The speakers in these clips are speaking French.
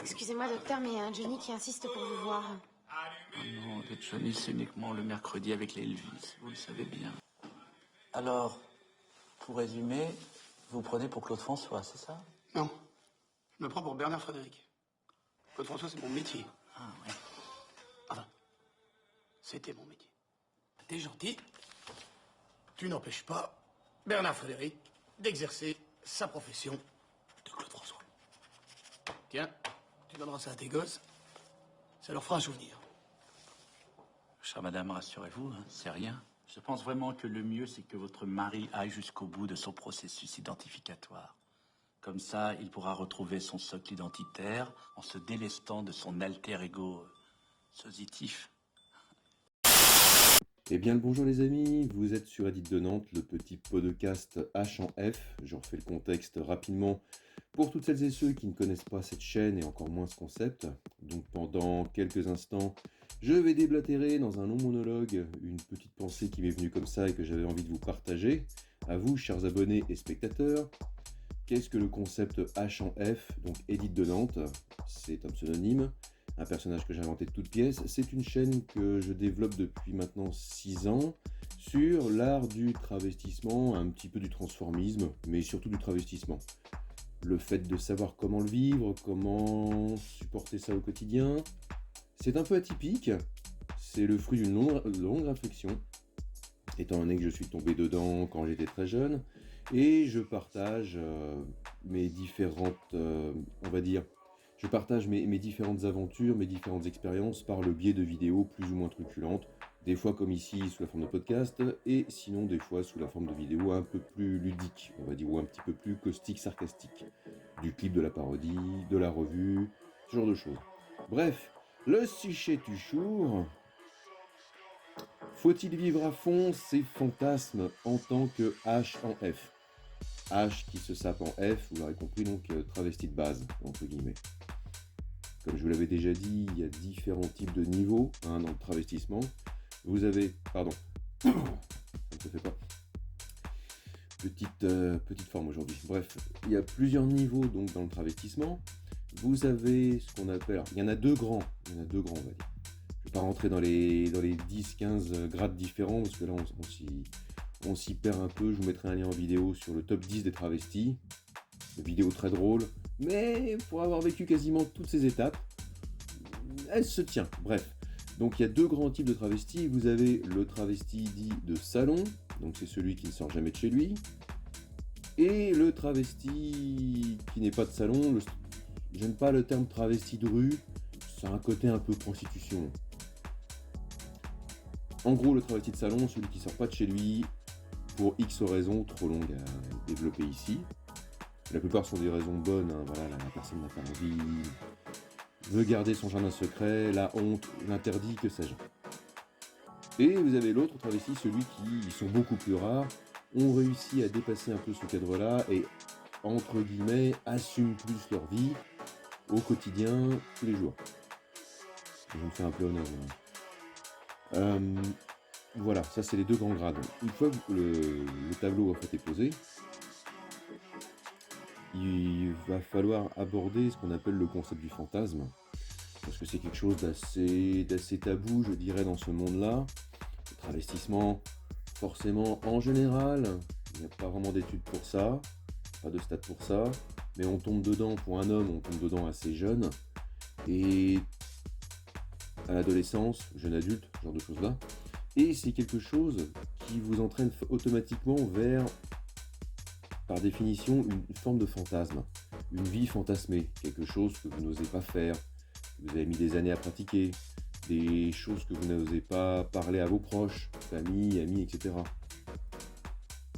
Excusez-moi, docteur, mais il y a un Johnny qui insiste pour vous voir. Oh non, le Johnny, c'est uniquement le mercredi avec les Elvis, vous le savez bien. Alors, pour résumer, vous prenez pour Claude François, c'est ça? Non, je me prends pour Bernard Frédéric. Claude François, c'est mon métier. Ah ouais. Enfin, c'était mon métier. T'es gentil. Tu n'empêches pas Bernard Frédéric d'exercer sa profession de Claude François. Tiens, tu donneras ça à tes gosses. Ça leur fera un souvenir. Chère madame, rassurez-vous, hein, c'est rien. Je pense vraiment que le mieux, c'est que votre mari aille jusqu'au bout de son processus identificatoire. Comme ça, il pourra retrouver son socle identitaire en se délestant de son alter ego positif. Eh bien le bonjour les amis, vous êtes sur Edith de Nantes, le petit podcast H en F. Je refais le contexte rapidement pour toutes celles et ceux qui ne connaissent pas cette chaîne et encore moins ce concept. Donc pendant quelques instants, je vais déblatérer dans un long monologue une petite pensée qui m'est venue comme ça et que j'avais envie de vous partager. À vous, chers abonnés et spectateurs. Qu'est-ce que le concept H en F, donc Edith de Nantes? C'est un pseudonyme. Un personnage que j'ai inventé de toutes pièces. C'est une chaîne que je développe depuis maintenant 6 ans sur l'art du travestissement, un petit peu du transformisme, mais surtout du travestissement. Le fait de savoir comment le vivre, comment supporter ça au quotidien, c'est un peu atypique. C'est le fruit d'une longue réflexion, étant donné que je suis tombé dedans quand j'étais très jeune, et je partage mes différentes, je partage mes différentes aventures, mes différentes expériences par le biais de vidéos plus ou moins truculentes, des fois comme ici sous la forme de podcast, et sinon des fois sous la forme de vidéos un peu plus ludiques, on va dire, ou un petit peu plus caustique, sarcastique. Du clip, de la parodie, de la revue, ce genre de choses. Bref, le sujet du jour. Faut-il vivre à fond ses fantasmes en tant que H en F? H qui se sape en F, vous l'aurez compris, donc travesti de base, entre guillemets. Comme je vous l'avais déjà dit, il y a différents types de niveaux dans le travestissement. Vous avez... Pardon. Ça ne se fait pas. Petite forme aujourd'hui. Bref, il y a plusieurs niveaux donc dans le travestissement. Vous avez ce qu'on appelle... Alors, il y en a deux grands. On va dire. Je ne vais pas rentrer dans les 10-15 grades différents, parce que là, on s'y perd un peu. Je vous mettrai un lien en vidéo sur le top 10 des travestis. Une vidéo très drôle. Mais pour avoir vécu quasiment toutes ces étapes, elle se tient. Bref. Donc il y a deux grands types de travestis. Vous avez le travesti dit de salon. Donc c'est celui qui ne sort jamais de chez lui. Et le travesti qui n'est pas de salon. J'aime pas le terme travesti de rue. Ça a un côté un peu prostitution. En gros, le travesti de salon, celui qui sort pas de chez lui, pour X raisons trop longues à développer ici. La plupart sont des raisons bonnes, hein. Voilà, la personne n'a pas envie, veut garder son jardin secret, la honte, l'interdit, que sais-je. Et vous avez l'autre travesti, celui qui, ils sont beaucoup plus rares, ont réussi à dépasser un peu ce cadre-là et, entre guillemets, assument plus leur vie au quotidien, tous les jours. Je me fais un peu honneur. Voilà, ça c'est les deux grands grades. Une fois que le tableau en fait est posé, il va falloir aborder ce qu'on appelle le concept du fantasme, parce que c'est quelque chose d'assez tabou, je dirais, dans ce monde-là. Le travestissement, forcément, en général, il n'y a pas vraiment d'études pour ça, pas de stats pour ça, mais on tombe dedans, pour un homme, on tombe dedans assez jeune, et à l'adolescence, jeune adulte, ce genre de choses-là, et c'est quelque chose qui vous entraîne automatiquement vers, par définition, une forme de fantasme, une vie fantasmée, quelque chose que vous n'osez pas faire, que vous avez mis des années à pratiquer, des choses que vous n'osez pas parler à vos proches, famille, amis, etc.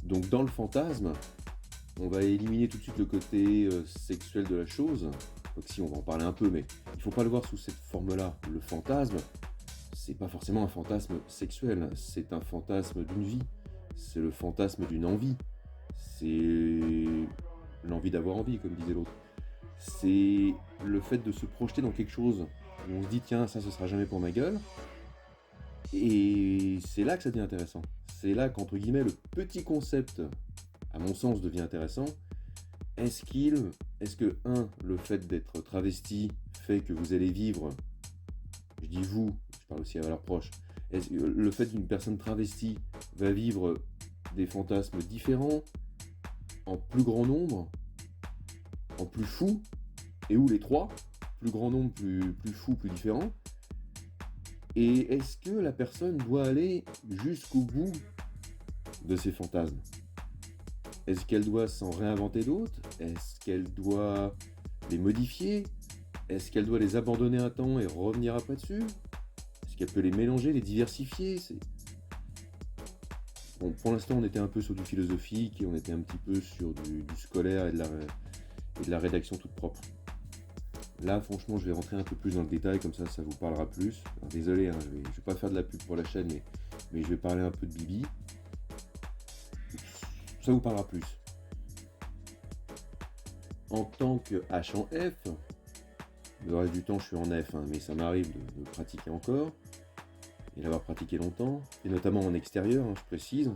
Donc dans le fantasme, on va éliminer tout de suite le côté sexuel de la chose, donc si on va en parler un peu, mais il ne faut pas le voir sous cette forme-là. Le fantasme, c'est pas forcément un fantasme sexuel, c'est un fantasme d'une vie, c'est le fantasme d'une envie. C'est l'envie d'avoir envie, comme disait l'autre. C'est le fait de se projeter dans quelque chose où on se dit tiens, ça ce sera jamais pour ma gueule. Et c'est là que ça devient intéressant. C'est là qu'entre guillemets le petit concept, à mon sens, devient intéressant. Est-ce est-ce que, le fait d'être travesti fait que vous allez vivre, je dis vous, je parle aussi à leurs proches, est-ce que le fait qu'une personne travestie va vivre des fantasmes différents, en plus grand nombre, en plus fou, et où les trois, plus grand nombre, plus fou, plus différent, et est-ce que la personne doit aller jusqu'au bout de ses fantasmes? Est-ce qu'elle doit s'en réinventer d'autres? Est-ce qu'elle doit les modifier? Est-ce qu'elle doit les abandonner un temps et revenir après dessus? Est-ce qu'elle peut les mélanger, les diversifier? Bon, pour l'instant, on était un peu sur du philosophique et on était un petit peu sur du scolaire et de la rédaction toute propre. Là, franchement, je vais rentrer un peu plus dans le détail, comme ça vous parlera plus. Alors, désolé, hein, je vais pas faire de la pub pour la chaîne, mais je vais parler un peu de Bibi. Ça vous parlera plus. En tant que H en F, le reste du temps je suis en F, hein, mais ça m'arrive de pratiquer encore, et d'avoir pratiqué longtemps, et notamment en extérieur, hein, je précise.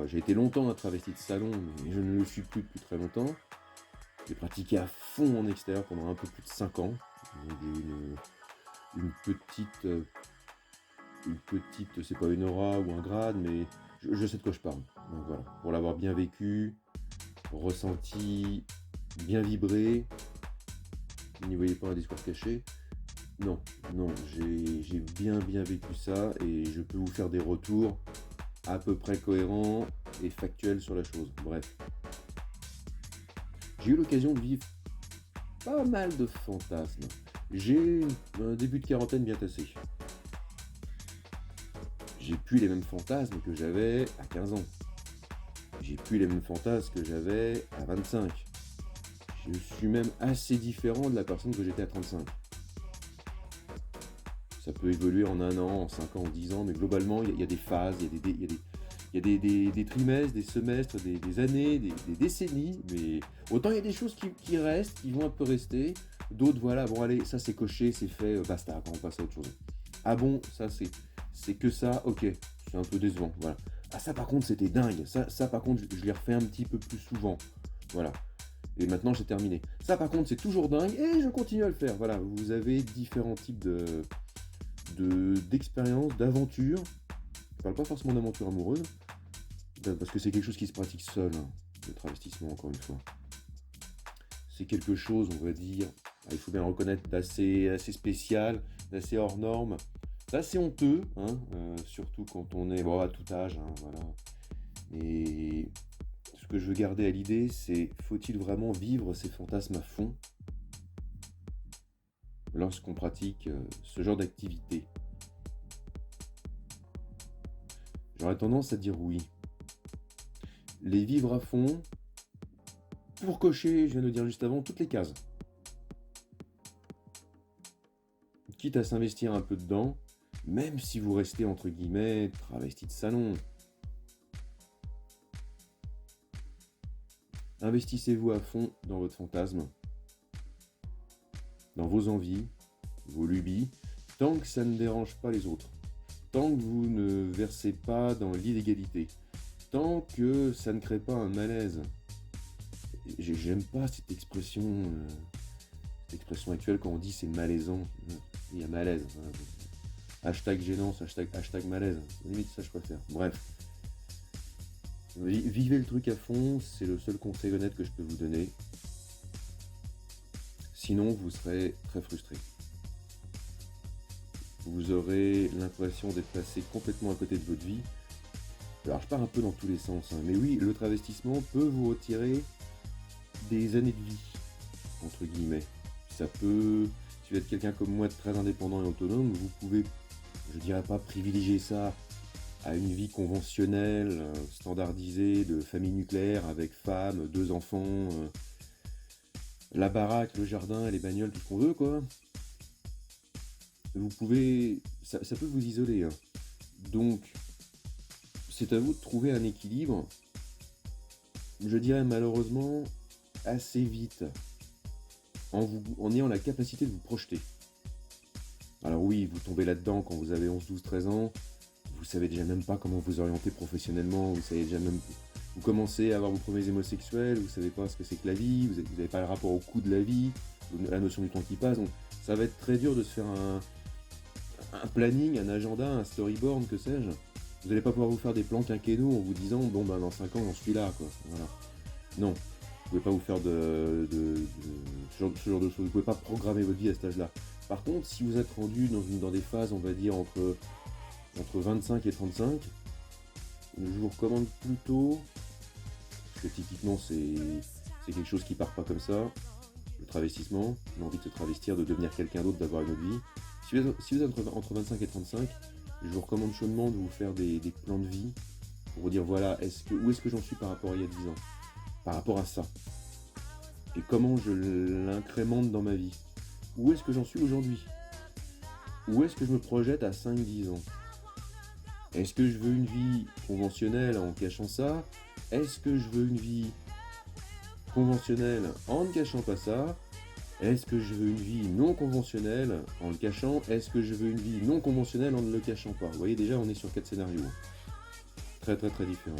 J'ai été longtemps un travesti de salon, mais je ne le suis plus depuis très longtemps. J'ai pratiqué à fond en extérieur pendant un peu plus de 5 ans. Une petite, c'est pas une aura ou un grade, mais je sais de quoi je parle. Donc voilà, pour l'avoir bien vécu, ressenti, bien vibré. N'y voyez pas un discours caché. Non, j'ai bien vécu ça et je peux vous faire des retours à peu près cohérents et factuels sur la chose. Bref. J'ai eu l'occasion de vivre pas mal de fantasmes. J'ai un début de quarantaine bien tassé. J'ai plus les mêmes fantasmes que j'avais à 15 ans. J'ai plus les mêmes fantasmes que j'avais à 25. Je suis même assez différent de la personne que j'étais à 35. Ça peut évoluer en 1 an, en 5 ans, en 10 ans, mais globalement, il y a des phases, il y a des trimestres, des semestres, des années, des décennies, mais autant il y a des choses qui restent, qui vont un peu rester, d'autres, voilà, bon allez, ça c'est coché, c'est fait, basta, on passe à autre chose. Ah bon, ça c'est que ça, ok, c'est un peu décevant, voilà. Ah ça par contre c'était dingue, ça par contre je l'ai refait un petit peu plus souvent, voilà. Et maintenant j'ai terminé. Ça par contre c'est toujours dingue et je continue à le faire, voilà. Vous avez différents types d'expériences, d'aventures. Je parle pas forcément d'aventure amoureuse, parce que c'est quelque chose qui se pratique seul, hein, le travestissement encore une fois. C'est quelque chose, on va dire, il faut bien le reconnaître, d'assez spécial, d'assez hors norme, d'assez honteux, hein, surtout quand on est à tout âge, hein, voilà. Et ce que je veux garder à l'idée, c'est faut-il vraiment vivre ces fantasmes à fond lorsqu'on pratique ce genre d'activité? J'aurais tendance à dire oui. Les vivre à fond, pour cocher, je viens de dire juste avant, toutes les cases. Quitte à s'investir un peu dedans, même si vous restez entre guillemets travesti de salon. Investissez-vous à fond dans votre fantasme, dans vos envies, vos lubies, tant que ça ne dérange pas les autres, tant que vous ne versez pas dans l'illégalité, tant que ça ne crée pas un malaise. J'aime pas cette expression actuelle quand on dit c'est malaisant, il y a malaise. Hashtag gênance, hashtag malaise, limite ça je préfère. Bref. Vivez le truc à fond, c'est le seul conseil honnête que je peux vous donner. Sinon, vous serez très frustré. Vous aurez l'impression d'être passé complètement à côté de votre vie. Alors, je pars un peu dans tous les sens, hein, mais oui, le travestissement peut vous retirer des années de vie, entre guillemets. Ça peut, si vous êtes quelqu'un comme moi, très indépendant et autonome, vous pouvez, je dirais pas privilégier ça à une vie conventionnelle, standardisée, de famille nucléaire, avec femme, 2 enfants, la baraque, le jardin, les bagnoles, tout ce qu'on veut, quoi. Vous pouvez... Ça peut vous isoler, hein. Donc, c'est à vous de trouver un équilibre, je dirais malheureusement, assez vite, en ayant la capacité de vous projeter. Alors oui, vous tombez là-dedans quand vous avez 11, 12, 13 ans, vous savez déjà même pas comment vous orienter professionnellement, vous savez déjà même vous commencez à avoir vos premiers homosexuels, vous savez pas ce que c'est que la vie, vous n'avez pas le rapport au coût de la vie, la notion du temps qui passe, donc ça va être très dur de se faire un planning, un agenda, un storyboard, que sais-je. Vous n'allez pas pouvoir vous faire des plans quinquennaux en vous disant, bon ben dans 5 ans j'en suis là, quoi. Voilà. Non, vous pouvez pas vous faire ce genre de choses, vous pouvez pas programmer votre vie à cet âge-là. Par contre, si vous êtes rendu dans des phases, on va dire, entre 25 et 35, je vous recommande plutôt, parce que typiquement c'est quelque chose qui part pas comme ça, le travestissement, l'envie de se travestir, de devenir quelqu'un d'autre, d'avoir une autre vie. Si vous êtes entre 25 et 35, je vous recommande chaudement de vous faire des plans de vie pour vous dire voilà, où est-ce que j'en suis par rapport à il y a 10 ans, par rapport à ça, et comment je l'incrémente dans ma vie. Où est-ce que j'en suis aujourd'hui? Où est-ce que je me projette à 5-10 ans? Est-ce que je veux une vie conventionnelle en cachant ça? Est-ce que je veux une vie conventionnelle en ne cachant pas ça? Est-ce que je veux une vie non conventionnelle en le cachant? Est-ce que je veux une vie non conventionnelle en ne le cachant pas? Vous voyez, déjà, on est sur 4 scénarios. Très très très différents.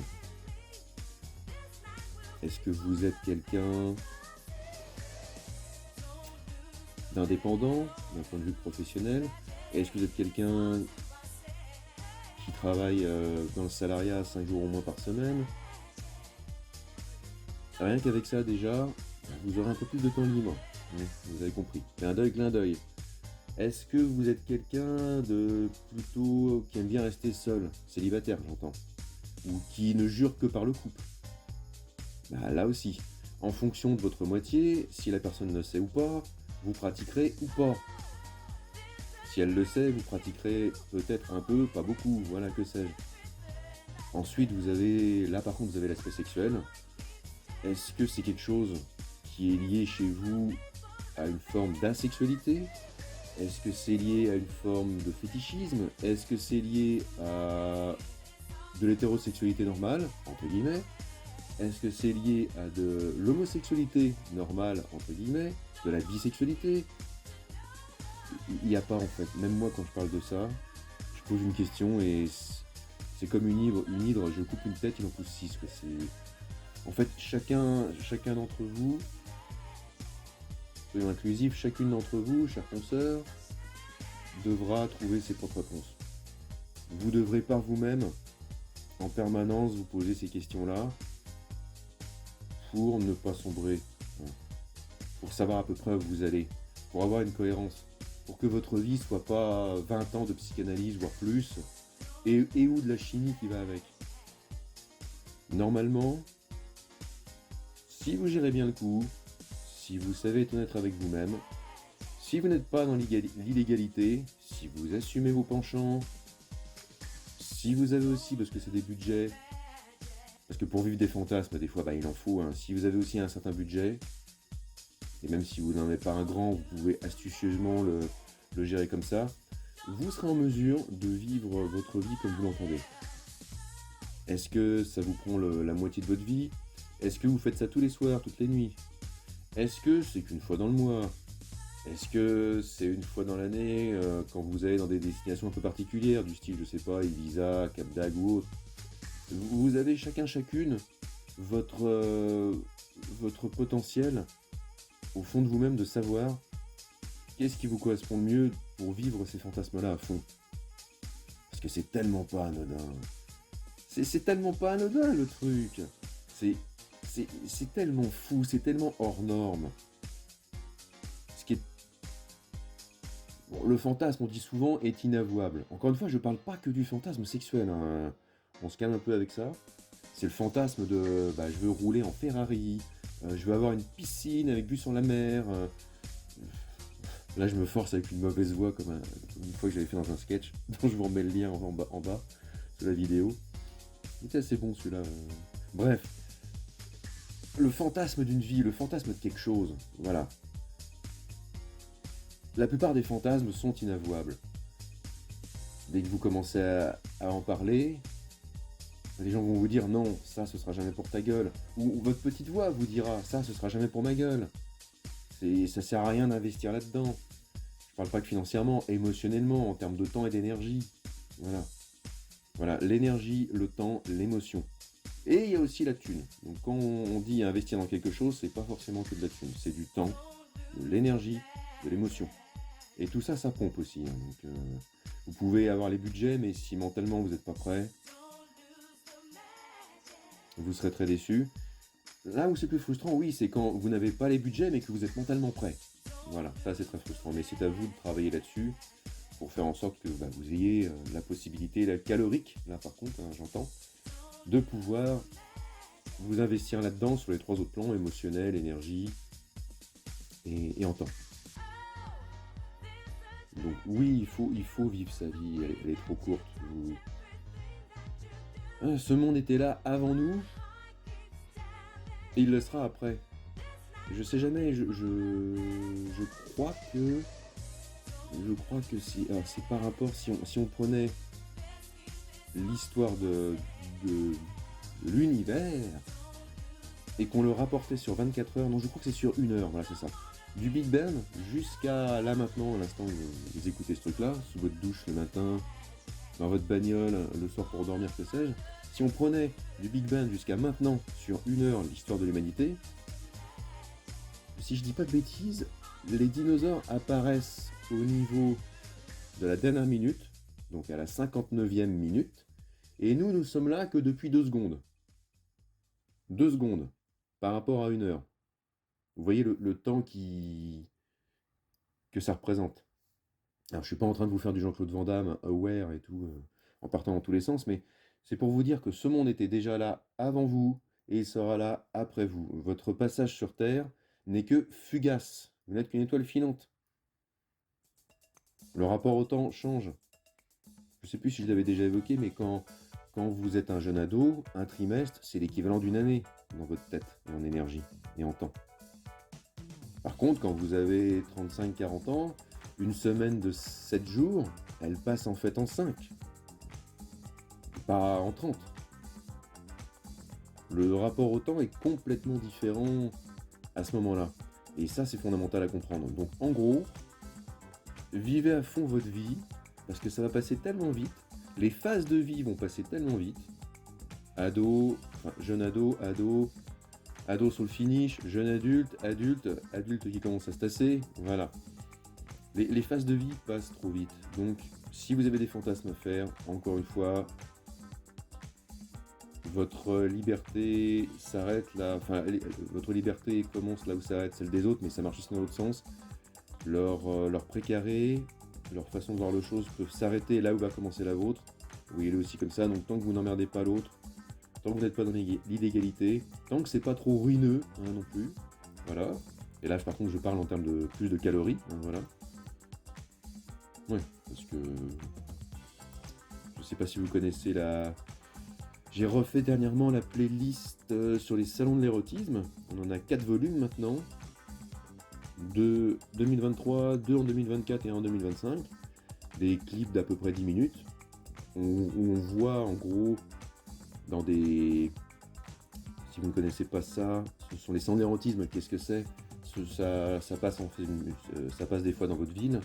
Est-ce que vous êtes quelqu'un d'indépendant, d'un point de vue professionnel? Est-ce que vous êtes quelqu'un qui travaille dans le salariat 5 jours au moins par semaine? Rien qu'avec ça, déjà, vous aurez un peu plus de temps libre. Vous avez compris. Clin d'œil, clin d'œil. Est-ce que vous êtes quelqu'un de plutôt qui aime bien rester seul, célibataire, j'entends, ou qui ne jure que par le couple? Là aussi, en fonction de votre moitié, si la personne le sait ou pas, vous pratiquerez ou pas. Si elle le sait, vous pratiquerez peut-être un peu, pas beaucoup, voilà, que sais-je. Ensuite, là par contre, vous avez l'aspect sexuel. Est-ce que c'est quelque chose qui est lié chez vous à une forme d'asexualité? Est-ce que c'est lié à une forme de fétichisme? Est-ce que c'est lié à de l'hétérosexualité normale, entre guillemets? Est-ce que c'est lié à de l'homosexualité normale, entre guillemets, de la bisexualité? Il n'y a pas en fait. Même moi quand je parle de ça, je pose une question et c'est comme une hydre, je coupe une tête, il en pousse 6. En fait, chacun d'entre vous, soyons inclusifs, chacune d'entre vous, chers consoeurs, devra trouver ses propres réponses. Vous devrez par vous-même, en permanence, vous poser ces questions-là pour ne pas sombrer, pour savoir à peu près où vous allez, pour avoir une cohérence, pour que votre vie soit pas 20 ans de psychanalyse, voire plus, et ou de la chimie qui va avec. Normalement, si vous gérez bien le coup, si vous savez être honnête avec vous-même, si vous n'êtes pas dans l'illégalité, si vous assumez vos penchants, si vous avez aussi, parce que c'est des budgets, parce que pour vivre des fantasmes, des fois, il en faut, si vous avez aussi un certain budget, et même si vous n'en avez pas un grand, vous pouvez astucieusement le gérer comme ça, vous serez en mesure de vivre votre vie comme vous l'entendez. Est-ce que ça vous prend la moitié de votre vie? Est-ce que vous faites ça tous les soirs, toutes les nuits? Est-ce que c'est qu'une fois dans le mois? Est-ce que c'est une fois dans l'année quand vous allez dans des destinations un peu particulières, du style, je sais pas, Ibiza, Cap d'Agde ou autre? Vous avez chacune votre potentiel au fond de vous-même de savoir qu'est-ce qui vous correspond le mieux pour vivre ces fantasmes-là à fond. Parce que c'est tellement pas anodin. C'est tellement pas anodin le truc. C'est tellement fou, c'est tellement hors norme. Ce qui est... Bon, le fantasme, on dit souvent, est inavouable. Encore une fois, je parle pas que du fantasme sexuel. On se calme un peu avec ça. C'est le fantasme de je veux rouler en Ferrari, je veux avoir une piscine avec vue sur la mer. Là, je me force avec une mauvaise voix, comme une fois que j'avais fait dans un sketch, dont je vous remets le lien en bas de la vidéo. C'est assez bon celui-là. Bref. Le fantasme d'une vie, le fantasme de quelque chose, voilà. La plupart des fantasmes sont inavouables. Dès que vous commencez à en parler, les gens vont vous dire non, ça ce sera jamais pour ta gueule. Ou votre petite voix vous dira ça ce sera jamais pour ma gueule. Ça sert à rien d'investir là-dedans. Je parle pas que financièrement, émotionnellement, en termes de temps et d'énergie. Voilà. Voilà, l'énergie, le temps, l'émotion. Et il y a aussi la thune. Donc quand on dit investir dans quelque chose, c'est pas forcément que de la thune, c'est du temps, de l'énergie, de l'émotion. Et tout ça, ça pompe aussi. Hein. Donc, vous pouvez avoir les budgets, mais si mentalement vous n'êtes pas prêt, vous serez très déçu. Là où c'est plus frustrant, oui, c'est quand vous n'avez pas les budgets, mais que vous êtes mentalement prêt. Voilà, ça c'est très frustrant. Mais c'est à vous de travailler là-dessus pour faire en sorte que vous ayez la possibilité, la calorique, là par contre, hein, j'entends, de pouvoir vous investir là-dedans sur les 3 autres plans, émotionnel, énergie et en temps. Donc oui, il faut vivre sa vie, elle est trop courte. Ce monde était là avant nous, et il le sera après. Je sais jamais, je crois que si, alors c'est par rapport, si on prenait l'histoire de l'univers et qu'on le rapportait sur 24 heures, non, je crois que c'est sur 1 heure, voilà, c'est ça. Du Big Bang jusqu'à là maintenant, à l'instant où vous écoutez ce truc-là, sous votre douche le matin, dans votre bagnole, le soir pour dormir, que sais-je. Si on prenait du Big Bang jusqu'à maintenant, sur 1 heure, l'histoire de l'humanité, si je dis pas de bêtises, les dinosaures apparaissent au niveau de la dernière minute, donc à la 59e minute, et nous sommes là que depuis 2 secondes. 2 secondes par rapport à 1 heure. Vous voyez le temps que ça représente. Alors je suis pas en train de vous faire du Jean-Claude Van Damme, aware et tout, en partant dans tous les sens, mais c'est pour vous dire que ce monde était déjà là avant vous, et il sera là après vous. Votre passage sur Terre n'est que fugace. Vous n'êtes qu'une étoile filante. Le rapport au temps change. Je sais plus si je l'avais déjà évoqué, mais quand vous êtes un jeune ado, un trimestre, c'est l'équivalent d'une année dans votre tête, et en énergie, et en temps. Par contre, quand vous avez 35-40 ans, une semaine de 7 jours, elle passe en fait en 5. Pas en 30. Le rapport au temps est complètement différent à ce moment-là. Et ça, c'est fondamental à comprendre. Donc, en gros, vivez à fond votre vie, parce que ça va passer tellement vite. Les phases de vie vont passer tellement vite. Ado, enfin, jeune ado, ado sur le finish, jeune adulte, adulte qui commence à se tasser, voilà. Les phases de vie passent trop vite. Donc, si vous avez des fantasmes à faire, encore une fois, votre liberté s'arrête là, enfin, votre liberté commence là où s'arrête celle des autres, mais ça marche aussi dans l'autre sens. Leur précaré, leur façon de voir les choses peuvent s'arrêter là où va commencer la vôtre. Vous voyez-le aussi comme ça, donc tant que vous n'emmerdez pas l'autre, tant que vous n'êtes pas dans l'illégalité, tant que c'est pas trop ruineux non plus, voilà. Et là par contre je parle en termes de plus de calories, voilà. Ouais, parce que je sais pas si vous connaissez j'ai refait dernièrement la playlist sur les salons de l'érotisme. On en a 4 volumes maintenant. 2 2023, 2 en 2024 et 1 en 2025. Des clips d'à peu près 10 minutes. Où on voit en gros dans des... Si vous ne connaissez pas ça, ce sont les salons de l'érotisme. Qu'est-ce que c'est ? Ça passe des fois dans votre ville.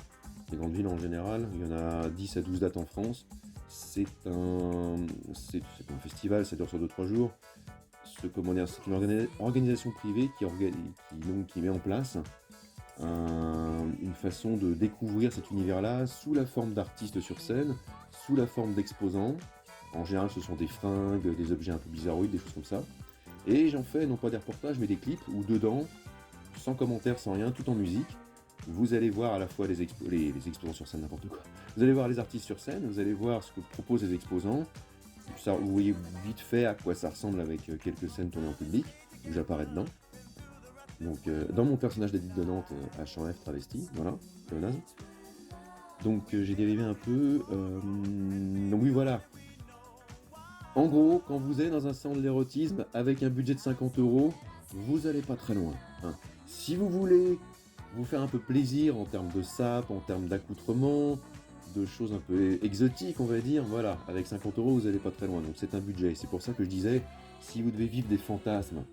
Les grandes villes en général. Il y en a 10 à 12 dates en France. C'est un festival, ça dure sur 2-3 jours. C'est une organisation privée qui met en place une façon de découvrir cet univers-là sous la forme d'artistes sur scène, sous la forme d'exposants. En général, ce sont des fringues, des objets un peu bizarroïdes, des choses comme ça. Et j'en fais non pas des reportages, mais des clips où dedans, sans commentaires, sans rien, tout en musique, vous allez voir à la fois les exposants sur scène, n'importe quoi. Vous allez voir les artistes sur scène, vous allez voir ce que proposent les exposants. Ça, vous voyez vite fait à quoi ça ressemble avec quelques scènes tournées en public, où j'apparais dedans. Donc, dans mon personnage d'Edith de Nantes, H1F travesti, voilà, pléonasme. Donc, j'ai dérivé un peu. Donc, oui, voilà. En gros, quand vous êtes dans un salon de l'érotisme avec un budget de 50 €, vous allez pas très loin. Hein. Si vous voulez vous faire un peu plaisir en termes de sap, en termes d'accoutrement, de choses un peu exotiques, on va dire, voilà, avec 50 €, vous n'allez pas très loin, donc c'est un budget. C'est pour ça que je disais, si vous devez vivre des fantasmes,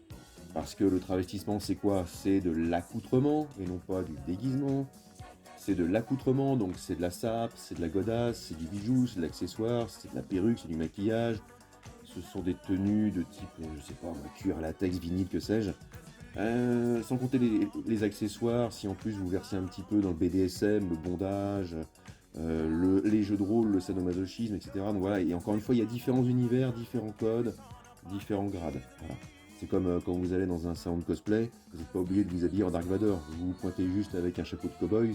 parce que le travestissement, c'est quoi ? C'est de l'accoutrement, et non pas du déguisement. C'est de l'accoutrement, donc c'est de la sape, c'est de la godasse, c'est du bijou, c'est de l'accessoire, c'est de la perruque, c'est du maquillage, ce sont des tenues de type, je sais pas, cuir, latex, vinyle, que sais-je. Sans compter les accessoires, si en plus vous versez un petit peu dans le BDSM, le bondage, les jeux de rôle, le sadomasochisme, etc. Donc voilà, et encore une fois, il y a différents univers, différents codes, différents grades. Voilà. C'est comme quand vous allez dans un salon de cosplay, vous n'êtes pas obligé de vous habiller en Dark Vador, vous vous pointez juste avec un chapeau de cow-boy,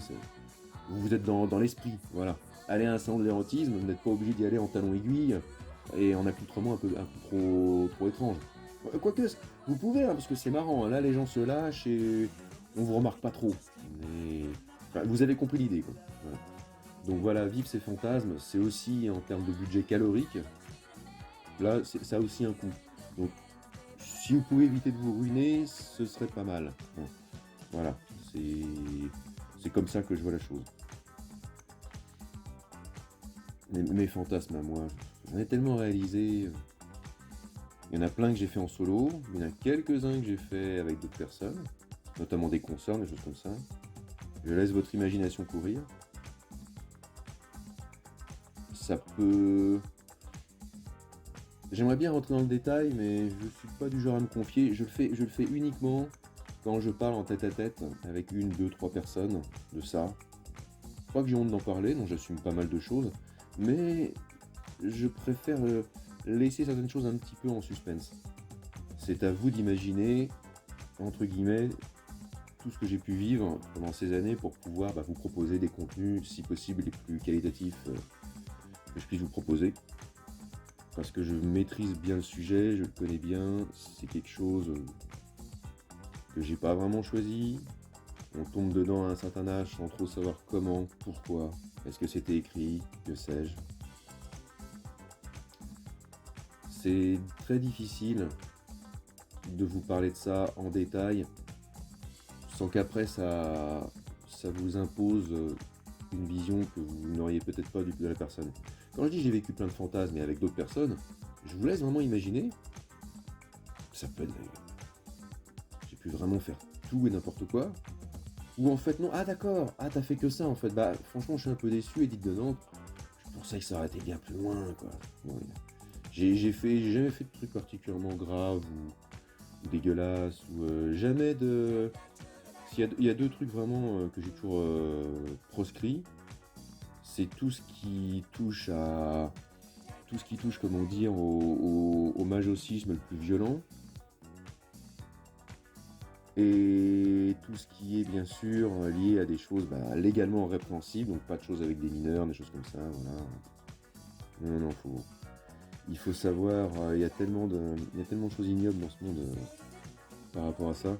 vous êtes dans l'esprit, voilà. Allez à un salon de l'érotisme, vous n'êtes pas obligé d'y aller en talons aiguilles et en accoutrement un peu trop étrange. Quoique, vous pouvez, hein, parce que c'est marrant, hein, là les gens se lâchent et on vous remarque pas trop. Mais enfin, vous avez compris l'idée, quoi. Voilà. Donc voilà, vivre ces fantasmes, c'est aussi en termes de budget calorique, là ça a aussi un coût. Donc si vous pouvez éviter de vous ruiner, ce serait pas mal. Bon, voilà, c'est comme ça que je vois la chose. Mes fantasmes à moi, j'en ai tellement réalisé. Il y en a plein que j'ai fait en solo, il y en a quelques-uns que j'ai fait avec d'autres personnes, notamment des concerts, des choses comme ça. Je laisse votre imagination courir. Ça peut... J'aimerais bien rentrer dans le détail, mais je suis pas du genre à me confier. Je le fais uniquement quand je parle en tête-à-tête avec 1, 2, 3 personnes de ça. Pas que j'ai honte d'en parler, donc j'assume pas mal de choses, mais je préfère laisser certaines choses un petit peu en suspense. C'est à vous d'imaginer, entre guillemets, tout ce que j'ai pu vivre pendant ces années pour pouvoir vous proposer des contenus, si possible, les plus qualitatifs que je puisse vous proposer. Parce que je maîtrise bien le sujet, je le connais bien, c'est quelque chose que j'ai pas vraiment choisi. On tombe dedans à un certain âge sans trop savoir comment, pourquoi, est-ce que c'était écrit, que sais-je. C'est très difficile de vous parler de ça en détail sans qu'après ça vous impose une vision que vous n'auriez peut-être pas de la personne. Quand je dis j'ai vécu plein de fantasmes et avec d'autres personnes, je vous laisse vraiment imaginer. Ça peut être... J'ai pu vraiment faire tout et n'importe quoi. Ou en fait non, ah d'accord, ah t'as fait que ça en fait. Bah franchement je suis un peu déçu, Edith de Nantes. Je pensais que ça aurait été bien plus loin quoi. Ouais. J'ai jamais fait de trucs particulièrement graves ou dégueulasses ou jamais de... Il y a 2 trucs vraiment que j'ai toujours proscrit, c'est tout ce qui touche comment dire, au masochisme le plus violent, et tout ce qui est bien sûr lié à des choses légalement répréhensibles, donc pas de choses avec des mineurs, des choses comme ça, voilà. Non, il faut savoir, il y a tellement de choses ignobles dans ce monde par rapport à ça.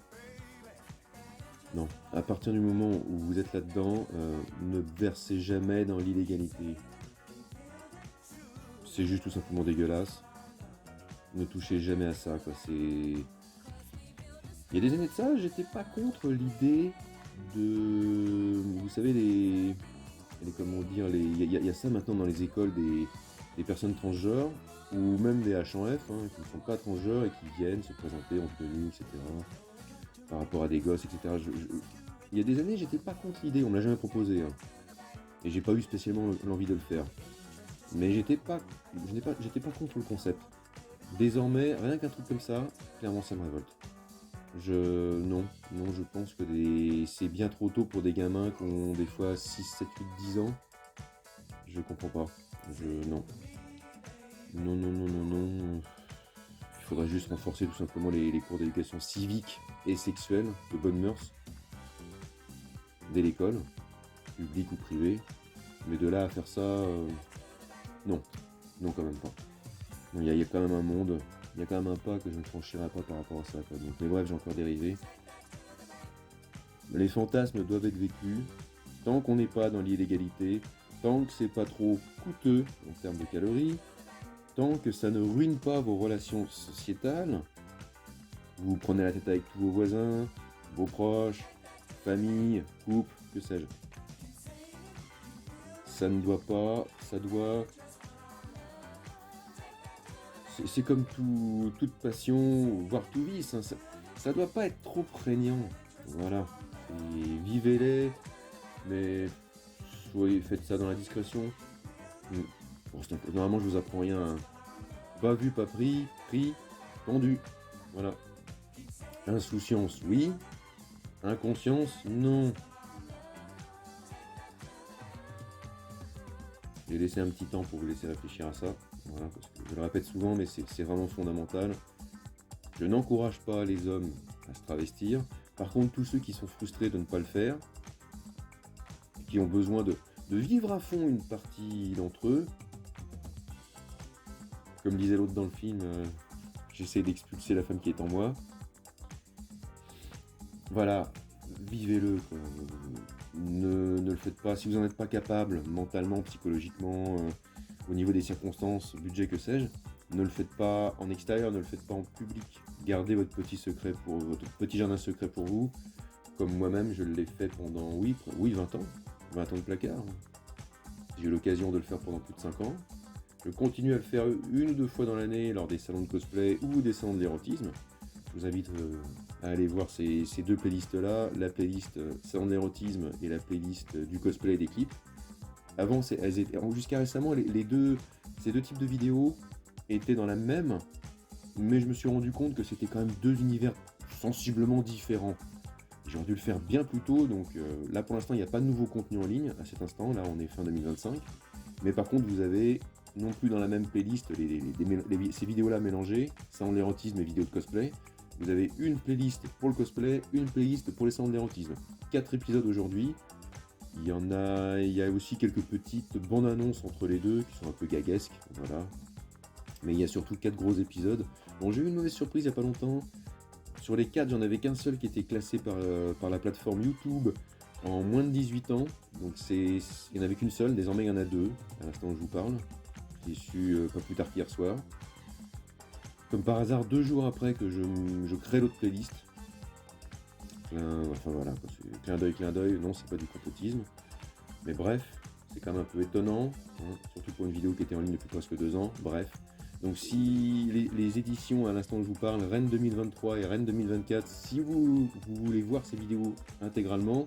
Non, à partir du moment où vous êtes là-dedans, ne versez jamais dans l'illégalité. C'est juste tout simplement dégueulasse. Ne touchez jamais à ça, quoi. Il y a des années de ça, j'étais pas contre l'idée de... Vous savez, comment dire, il y a ça maintenant dans les écoles des personnes transgenres, ou même des H1F, qui ne sont pas transgenres et qui viennent se présenter en tenue, etc. Par rapport à des gosses, etc. Il y a des années, j'étais pas contre l'idée, on me l'a jamais proposé. Et j'ai pas eu spécialement l'envie de le faire. Mais j'étais pas contre le concept. Désormais, rien qu'un truc comme ça, clairement ça me révolte. Non, je pense que c'est bien trop tôt pour des gamins qui ont des fois 6, 7, 8, 10 ans. Je comprends pas. Non. Non. Il faudra juste renforcer tout simplement les cours d'éducation civique et sexuelle, de bonnes mœurs, dès l'école, publique ou privée. Mais de là à faire ça, non quand même pas. Il y a quand même un monde, il y a quand même un pas que je ne franchirai pas par rapport à ça, quoi. Donc, mais bref, j'ai encore dérivé. Les fantasmes doivent être vécus, tant qu'on n'est pas dans l'illégalité, tant que c'est pas trop coûteux en termes de calories, tant que ça ne ruine pas vos relations sociétales. Vous prenez la tête avec tous vos voisins, vos proches, famille, couple, que sais-je. Ça ne doit pas, ça doit... C'est comme toute passion, voire tout vice, ça doit pas être trop prégnant. Voilà. Et vivez-les, mais faites ça dans la discrétion. Bon, normalement je vous apprends rien, Pas vu, pas pris, pris, pendu. Voilà. Insouciance, oui. Inconscience, non. J'ai laissé un petit temps pour vous laisser réfléchir à ça. Voilà, parce que je le répète souvent, mais c'est vraiment fondamental. Je n'encourage pas les hommes à se travestir. Par contre, tous ceux qui sont frustrés de ne pas le faire, qui ont besoin de vivre à fond une partie d'entre eux, comme disait l'autre dans le film, j'essaie d'expulser la femme qui est en moi. Voilà, vivez-le, quoi. Ne le faites pas. Si vous n'en êtes pas capable, mentalement, psychologiquement, au niveau des circonstances, budget, que sais-je, ne le faites pas en extérieur, ne le faites pas en public. Gardez votre petit secret votre petit jardin secret pour vous. Comme moi-même, je l'ai fait pendant, oui, 20 ans. 20 ans de placard. J'ai eu l'occasion de le faire pendant plus de 5 ans. Je continue à le faire une ou deux fois dans l'année lors des salons de cosplay ou des salons de l'érotisme. Je vous invite à aller voir ces deux playlists-là, la playlist salon de l'érotisme et la playlist du cosplay et des clips. Avant, jusqu'à récemment, ces deux types de vidéos étaient dans la même, mais je me suis rendu compte que c'était quand même deux univers sensiblement différents. J'aurais dû le faire bien plus tôt, donc là pour l'instant il n'y a pas de nouveau contenu en ligne à cet instant, là on est fin 2025. Mais par contre vous avez non plus dans la même playlist ces vidéos-là mélangées, salon de l'érotisme et vidéos de cosplay. Vous avez une playlist pour le cosplay, une playlist pour les salons de l'érotisme. 4 épisodes aujourd'hui. Il y a aussi quelques petites bandes annonces entre les deux qui sont un peu gaguesques, voilà. Mais il y a surtout 4 gros épisodes. Bon, j'ai eu une mauvaise surprise il n'y a pas longtemps. Sur les 4, j'en avais qu'un seul qui était classé par la plateforme YouTube en moins de 18 ans. Donc il n'y en avait qu'une seule, désormais il y en a 2, à l'instant où je vous parle. J'ai su pas plus tard qu'hier soir. Comme par hasard, 2 jours après que je crée l'autre playlist. Enfin voilà, c'est clin d'œil, non c'est pas du complotisme. Mais bref, c'est quand même un peu étonnant, hein, surtout pour une vidéo qui était en ligne depuis presque 2 ans, bref. Donc si les éditions à l'instant où je vous parle, Rennes 2023 et Rennes 2024, si vous voulez voir ces vidéos intégralement,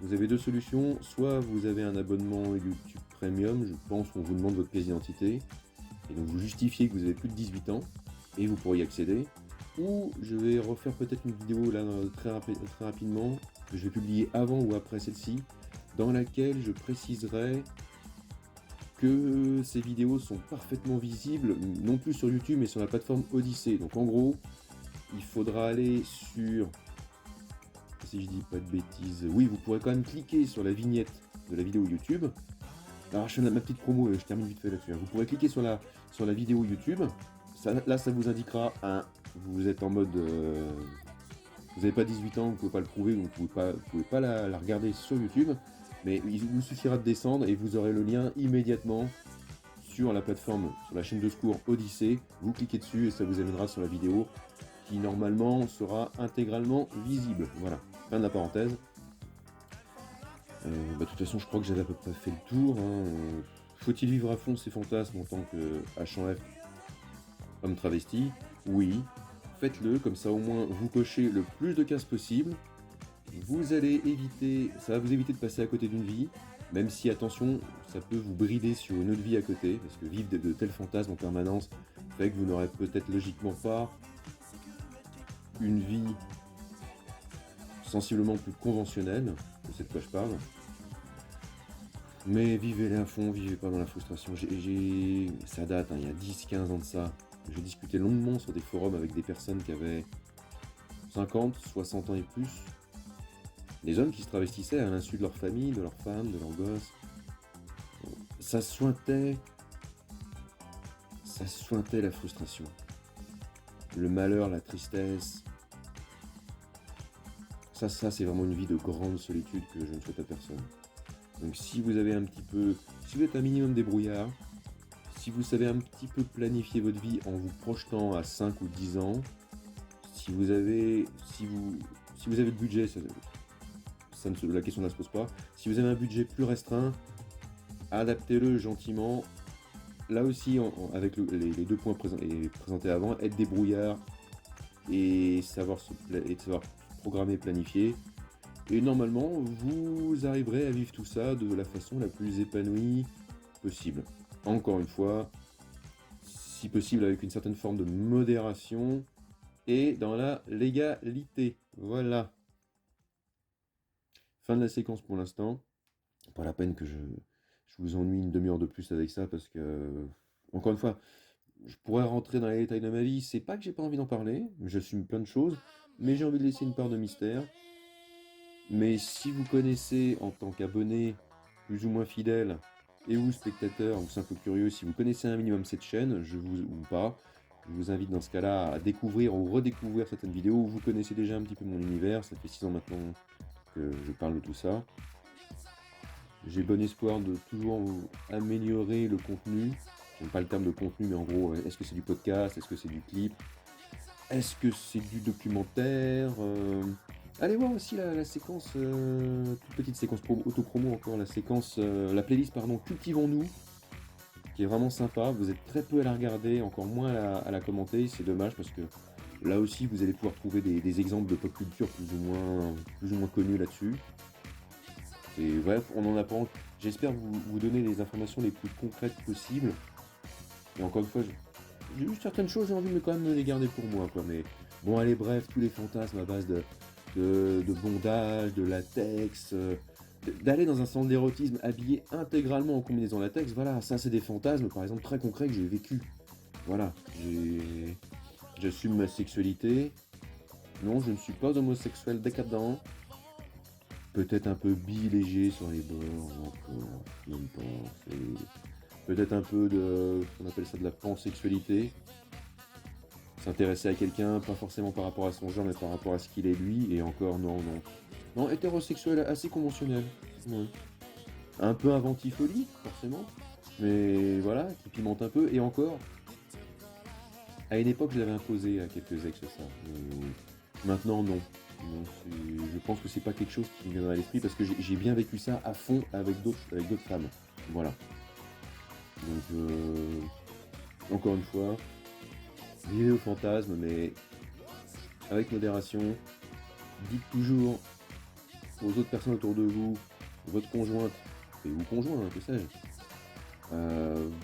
vous avez 2 solutions. Soit vous avez un abonnement YouTube Premium, je pense qu'on vous demande votre pièce d'identité, et donc vous justifiez que vous avez plus de 18 ans, et vous pourrez y accéder. Ou je vais refaire peut-être une vidéo là très rapidement, que je vais publier avant ou après celle-ci, dans laquelle je préciserai que ces vidéos sont parfaitement visibles, non plus sur YouTube, mais sur la plateforme Odyssée. Donc en gros, il faudra aller sur, si je dis pas de bêtises, oui, vous pourrez quand même cliquer sur la vignette de la vidéo YouTube. Alors je fais ma petite promo, je termine vite fait là-dessus. Vous pourrez cliquer sur la vidéo YouTube. Là, ça vous indiquera, vous êtes en mode, vous n'avez pas 18 ans, vous ne pouvez pas le prouver, donc vous ne pouvez pas la regarder sur YouTube. Mais il vous suffira de descendre et vous aurez le lien immédiatement sur la plateforme, sur la chaîne de secours Odyssée. Vous cliquez dessus et ça vous amènera sur la vidéo qui normalement sera intégralement visible. Voilà, fin de la parenthèse. De toute façon, je crois que j'avais à peu près fait le tour. Faut-il vivre à fond ses fantasmes en tant que H1F homme travesti? Oui, faites-le, comme ça au moins vous cochez le plus de cases possible. Ça va vous éviter de passer à côté d'une vie, même si, attention, ça peut vous brider sur une autre vie à côté, parce que vivre de tels fantasmes en permanence fait que vous n'aurez peut-être logiquement pas une vie sensiblement plus conventionnelle, je sais de quoi je parle. Mais vivez-les à fond, vivez pas dans la frustration. Ça date, il y a 10-15 ans de ça. J'ai discuté longuement sur des forums avec des personnes qui avaient 50, 60 ans et plus. Des hommes qui se travestissaient à l'insu de leur famille, de leurs femmes, de leurs gosses. Ça suintait la frustration. Le malheur, la tristesse. Ça c'est vraiment une vie de grande solitude que je ne souhaite à personne. Donc si vous avez si vous êtes un minimum débrouillard, si vous savez un petit peu planifier votre vie en vous projetant à 5 ou 10 ans, si vous avez le budget, la question ne se pose pas. Si vous avez un budget plus restreint, adaptez-le gentiment. Là aussi, avec les 2 points présentés avant, être débrouillard et savoir programmer, planifier. Et normalement, vous arriverez à vivre tout ça de la façon la plus épanouie possible. Encore une fois, si possible avec une certaine forme de modération et dans la légalité. Voilà. Fin de la séquence pour l'instant. Pas la peine que je vous ennuie une demi-heure de plus avec ça parce que, encore une fois, je pourrais rentrer dans les détails de ma vie. C'est pas que j'ai pas envie d'en parler, j'assume plein de choses, mais j'ai envie de laisser une part de mystère. Mais si vous connaissez en tant qu'abonné, plus ou moins fidèle, et ou spectateur, ou simple curieux, si vous connaissez un minimum cette chaîne, ou pas, je vous invite dans ce cas-là à découvrir ou redécouvrir certaines vidéos où vous connaissez déjà un petit peu mon univers. Ça fait 6 ans maintenant que je parle de tout ça. J'ai bon espoir de toujours améliorer le contenu. J'aime pas le terme de contenu, mais en gros, est-ce que c'est du podcast? Est-ce que c'est du clip? Est-ce que c'est du documentaire? Allez voir aussi la séquence, toute petite séquence auto-promo encore, la playlist, pardon, Cultivons-nous, qui est vraiment sympa. Vous êtes très peu à la regarder, encore moins à la commenter. C'est dommage parce que là aussi, vous allez pouvoir trouver des exemples de pop culture plus ou moins connus là-dessus. Et bref, on en apprend. J'espère vous donner les informations les plus concrètes possibles. Et encore une fois, j'ai eu certaines choses, j'ai envie de quand même les garder pour moi, quoi. Mais bon, allez, bref, tous les fantasmes à base de bondage, de latex, d'aller dans un centre d'érotisme habillé intégralement en combinaison latex, voilà, ça c'est des fantasmes, par exemple, très concrets que j'ai vécu. Voilà, j'assume ma sexualité. Non, je ne suis pas homosexuel décadent. Peut-être un peu bi-léger sur les bords, encore, même pas. Peut-être un peu on appelle ça de la pansexualité. S'intéresser à quelqu'un, pas forcément par rapport à son genre, mais par rapport à ce qu'il est lui, et encore, non. Non, hétérosexuel, assez conventionnel. Ouais. Un peu inventif-folie, forcément, mais voilà, qui pimente un peu, et encore, à une époque, je l'avais imposé à quelques ex, ça. Maintenant, non. Je pense que c'est pas quelque chose qui me viendra à l'esprit, parce que j'ai bien vécu ça à fond avec d'autres femmes. Voilà. Donc, encore une fois, vivez au fantasme, mais avec modération. Dites toujours aux autres personnes autour de vous, votre conjointe, ou conjoint, que sais-je,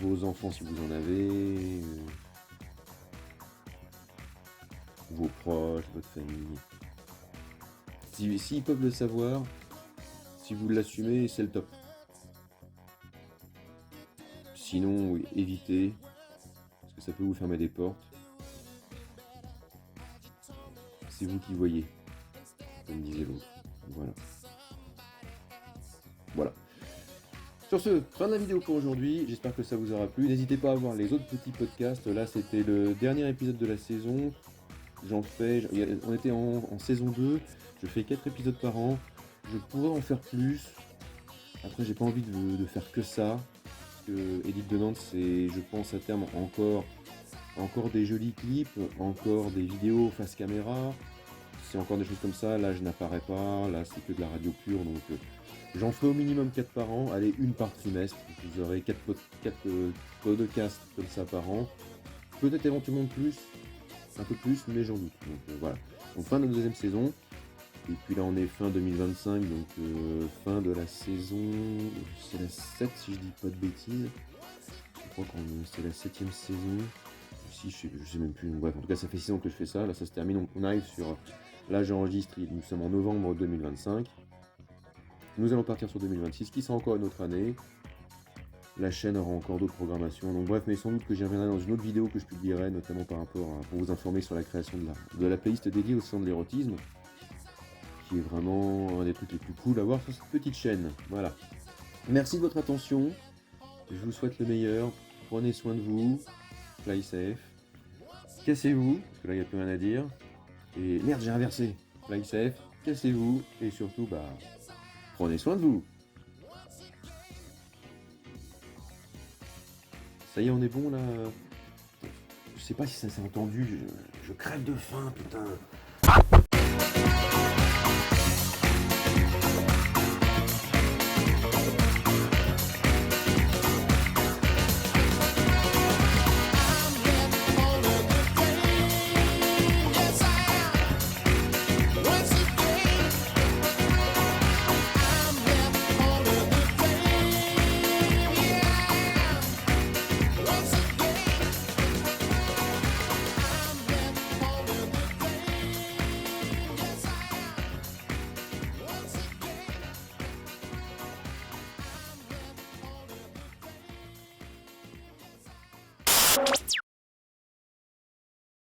vos enfants si vous en avez, vos proches, votre famille. S'ils peuvent le savoir, si vous l'assumez, c'est le top. Sinon, oui, évitez, parce que ça peut vous fermer des portes. C'est vous qui voyez, comme disait l'autre. Voilà. Sur ce, fin de la vidéo pour aujourd'hui. J'espère que ça vous aura plu. N'hésitez pas à voir les autres petits podcasts. Là, c'était le dernier épisode de la saison. On était en saison 2. Je fais 4 épisodes par an. Je pourrais en faire plus. Après, j'ai pas envie de faire que ça. Parce que Élite de Nantes, c'est, je pense, à terme encore des jolis clips, encore des vidéos face caméra. C'est encore des choses comme ça. Là, je n'apparais pas. Là, c'est que de la radio pure. Donc, j'en fais au minimum 4 par an. Allez, une par trimestre. Vous aurez 4 podcasts comme ça par an. Peut-être éventuellement plus. Un peu plus, mais j'en doute. Donc, voilà. Donc, fin de la deuxième saison. Et puis là, on est fin 2025. Donc, fin de la saison. C'est la 7, si je dis pas de bêtises. Je crois que c'est la 7ème saison. Si, je sais même plus. Bref, en tout cas, ça fait 6 ans que je fais ça. Là, ça se termine. On arrive sur. Là, j'enregistre. Nous sommes en novembre 2025. Nous allons partir sur 2026, qui sera encore une autre année. La chaîne aura encore d'autres programmations. Donc bref, mais sans doute que j'y reviendrai dans une autre vidéo que je publierai, notamment par rapport pour vous informer sur la création de la playlist dédiée au sein de l'érotisme, qui est vraiment un des trucs les plus cool à voir sur cette petite chaîne. Voilà. Merci de votre attention. Je vous souhaite le meilleur. Prenez soin de vous. Fly safe. Cassez-vous, parce que là, il n'y a plus rien à dire. Et merde, j'ai inversé. Fly safe. Cassez-vous. Et surtout, prenez soin de vous. Ça y est, on est bon là. Je sais pas si ça s'est entendu. Je crève de faim, putain.